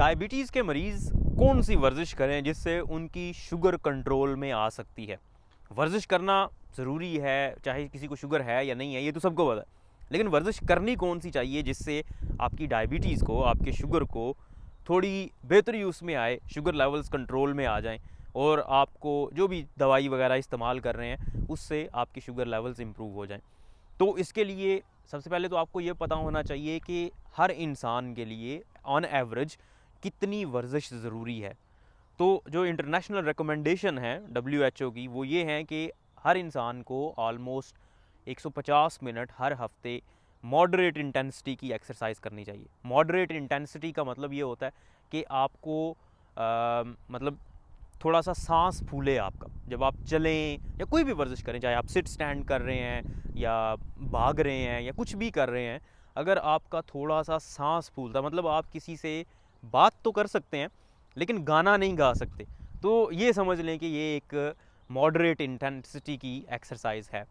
Diabetes के मरीज़ कौन सी वर्जिश करें जिससे उनकी शुगर कंट्रोल में आ सकती है। वर्जिश करना ज़रूरी है, चाहे किसी को शुगर है या नहीं है, ये तो सबको पता है। लेकिन वर्जिश करनी कौन सी चाहिए जिससे आपकी डायबिटीज़ को, आपके शुगर को थोड़ी बेहतरी उसमें आए, शुगर लेवल्स कंट्रोल में आ जाएं और आपको जो भी दवाई वगैरह इस्तेमाल कर रहे हैं उससे आपके शुगर लेवल्स इम्प्रूव हो जाएं। तो इसके लिए सबसे पहले तो आपको ये पता होना चाहिए कि हर इंसान के लिए ऑन एवरेज कितनी वर्जिश ज़रूरी है। तो जो इंटरनेशनल रिकमेंडेशन है WHO की, वो ये है कि हर इंसान को ऑलमोस्ट 150 मिनट हर हफ्ते मॉडरेट इंटेंसिटी की एक्सरसाइज करनी चाहिए। मॉडरेट इंटेंसिटी का मतलब ये होता है कि आपको मतलब थोड़ा सा सांस फूले आपका, जब आप चलें या कोई भी वर्जिश करें, चाहे आप सिट स्टैंड कर रहे हैं या भाग रहे हैं या कुछ भी कर रहे हैं, अगर आपका थोड़ा सा सांस फूलता, मतलब आप किसी से बात तो कर सकते हैं लेकिन गाना नहीं गा सकते, तो ये समझ लें कि ये एक मॉडरेट इंटेंसिटी की एक्सरसाइज है।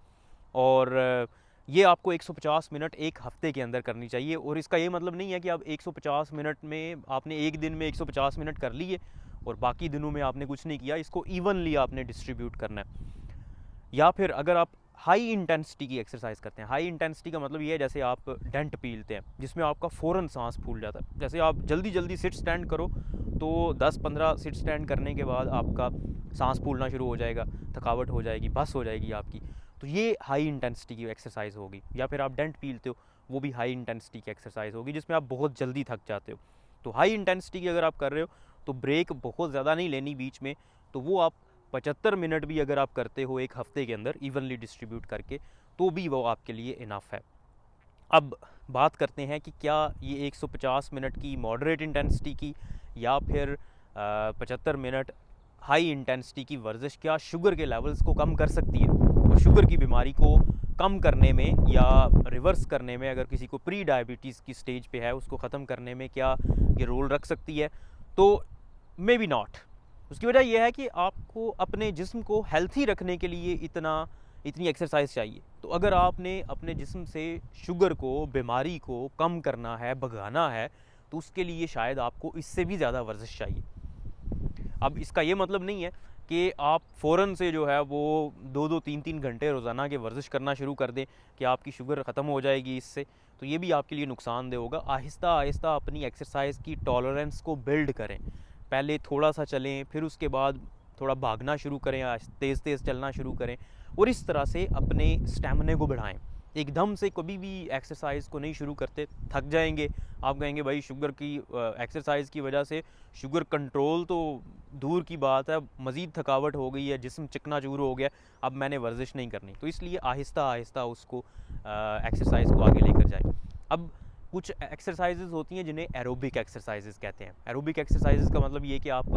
और ये आपको 150 मिनट एक हफ्ते के अंदर करनी चाहिए। और इसका ये मतलब नहीं है कि आप 150 मिनट में, आपने एक दिन में 150 मिनट कर लिए और बाकी दिनों में आपने कुछ नहीं किया। इसको इवनली आपने डिस्ट्रीब्यूट करना है। या फिर अगर आप हाई इंटेंसिटी की एक्सरसाइज करते हैं, हाई इंटेंसिटी का मतलब ये है जैसे आप डेंट पीलते हैं जिसमें आपका फ़ौरन सांस फूल जाता है। जैसे आप जल्दी जल्दी सिट स्टैंड करो तो 10-15 सिट स्टैंड करने के बाद आपका सांस फूलना शुरू हो जाएगा, थकावट हो जाएगी, बस हो जाएगी आपकी। तो ये हाई इंटेंसिटी की एक्सरसाइज होगी। या फिर आप डेंट पीलते हो, वो भी हाई इंटेंसिटी की एक्सरसाइज होगी जिसमें आप बहुत जल्दी थक जाते हो। तो हाई इंटेंसिटी की अगर आप कर रहे हो तो ब्रेक बहुत ज़्यादा नहीं लेनी बीच में, तो वो आप 75 मिनट भी अगर आप करते हो एक हफ्ते के अंदर इवनली डिस्ट्रीब्यूट करके, तो भी वो आपके लिए इनफ है। अब बात करते हैं कि क्या ये 150 मिनट की मॉडरेट इंटेंसिटी की या फिर 75 मिनट हाई इंटेंसिटी की वर्जिश क्या शुगर के लेवल्स को कम कर सकती है, और शुगर की बीमारी को कम करने में या रिवर्स करने में, अगर किसी को प्री डायबिटीज़ की स्टेज पे है उसको ख़त्म करने में क्या ये रोल रख सकती है। तो मे बी नॉट। उसकी वजह यह है कि आपको अपने जिस्म को हेल्थी रखने के लिए इतनी एक्सरसाइज चाहिए। तो अगर आपने अपने जिस्म से शुगर को, बीमारी को कम करना है, भगाना है, तो उसके लिए शायद आपको इससे भी ज़्यादा वर्जिश चाहिए। अब इसका ये मतलब नहीं है कि आप फ़ौरन से जो है वो 2-2, 3-3 घंटे रोज़ाना के वर्जिश करना शुरू कर दें कि आपकी शुगर ख़त्म हो जाएगी इससे, तो ये भी आपके लिए नुकसानदेह होगा। आहिस्ता आहिस्ता अपनी एक्सरसाइज की टॉलरेंस को बिल्ड करें। पहले थोड़ा सा चलें, फिर उसके बाद थोड़ा भागना शुरू करें, तेज़ तेज़ चलना शुरू करें, और इस तरह से अपने स्टैमिना को बढ़ाएं। एकदम से कभी भी एक्सरसाइज को नहीं शुरू करते, थक जाएंगे। आप कहेंगे भाई शुगर की एक्सरसाइज की वजह से शुगर कंट्रोल तो दूर की बात है, मज़ीद थकावट हो गई है, जिस्म चिकना चूर हो गया, अब मैंने वर्जिश नहीं करनी। तो इसलिए आहिस्ता आहिस्ता उसको एक्सरसाइज को आगे लेकर जाएं। अब कुछ एक्सरसाइजेज होती हैं जिन्हें एरोबिक एक्सरसाइजेज कहते हैं। एरोबिक एक्सरसाइजेज का मतलब ये कि आप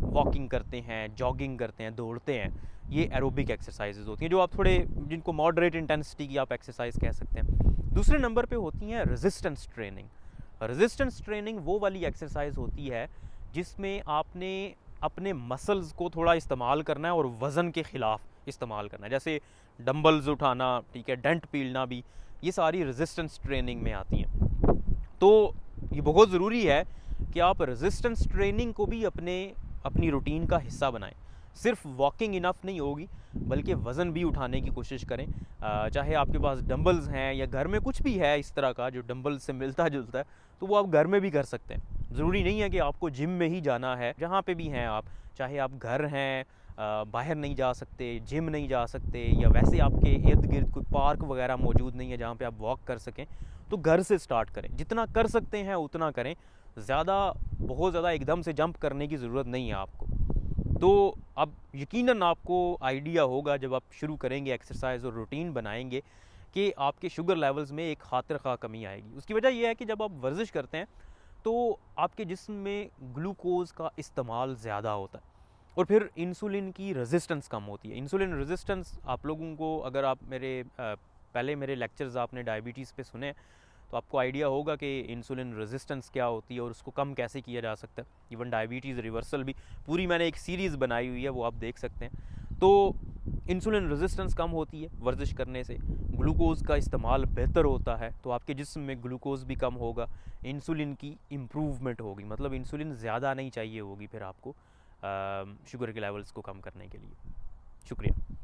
वॉकिंग करते हैं, जॉगिंग करते हैं, दौड़ते हैं। ये एरोबिक एक्सरसाइजेज होती हैं जो आप थोड़े, जिनको मॉडरेट इंटेंसिटी की आप एक्सरसाइज कह सकते हैं। दूसरे नंबर पे होती हैं रेजिस्टेंस ट्रेनिंग। रेजिस्टेंस ट्रेनिंग वो वाली एक्सरसाइज होती है जिसमें आपने अपने मसल्स को थोड़ा इस्तेमाल करना है और वज़न के ख़िलाफ़ इस्तेमाल करना है। जैसे डंबल्स उठाना, ठीक है, डेंट पीलना भी, ये सारी रेजिस्टेंस ट्रेनिंग में आती हैं। तो ये बहुत ज़रूरी है कि आप रेजिस्टेंस ट्रेनिंग को भी अपनी रूटीन का हिस्सा बनाएं। सिर्फ वॉकिंग इनफ नहीं होगी, बल्कि वज़न भी उठाने की कोशिश करें। चाहे आपके पास डंबल्स हैं या घर में कुछ भी है इस तरह का जो डंबल्स से मिलता जुलता है, तो वो आप घर में भी कर सकते हैं। ज़रूरी नहीं है कि आपको जिम में ही जाना है। जहाँ पे भी हैं आप, चाहे आप घर हैं, बाहर नहीं जा सकते, जिम नहीं जा सकते, या वैसे आपके इर्द गिर्द कोई पार्क वगैरह मौजूद नहीं है जहाँ पे आप वॉक कर सकें, तो घर से स्टार्ट करें। जितना कर सकते हैं उतना करें। बहुत ज़्यादा एकदम से जंप करने की ज़रूरत नहीं है आपको। तो अब यकीनन आपको आइडिया होगा जब आप शुरू करेंगे एक्सरसाइज और रूटीन बनाएंगे कि आपके शुगर लेवल्स में एक खातिर खा कमी आएगी। उसकी वजह यह है कि जब आप वर्जिश करते हैं तो आपके जिस्म में ग्लूकोज़ का इस्तेमाल ज़्यादा होता है और फिर इंसुलिन की रेजिस्टेंस कम होती है। इंसुलिन रेजिस्टेंस आप लोगों को, अगर आप पहले मेरे लेक्चर्स आपने डायबिटीज़ पे सुने तो आपको आइडिया होगा कि इंसुलिन रेजिस्टेंस क्या होती है और उसको कम कैसे किया जा सकता है। इवन डायबिटीज़ रिवर्सल भी पूरी मैंने एक सीरीज़ बनाई हुई है, वो आप देख सकते हैं। तो इंसुलिन रेजिस्टेंस कम होती है वर्जिश करने से, ग्लूकोज़ का इस्तेमाल बेहतर होता है, तो आपके जिस्म में ग्लूकोज़ भी कम होगा, इंसुलिन की इम्प्रूवमेंट होगी, मतलब इंसुलिन ज़्यादा नहीं चाहिए होगी फिर आपको शुगर के लेवल्स को कम करने के लिए। शुक्रिया।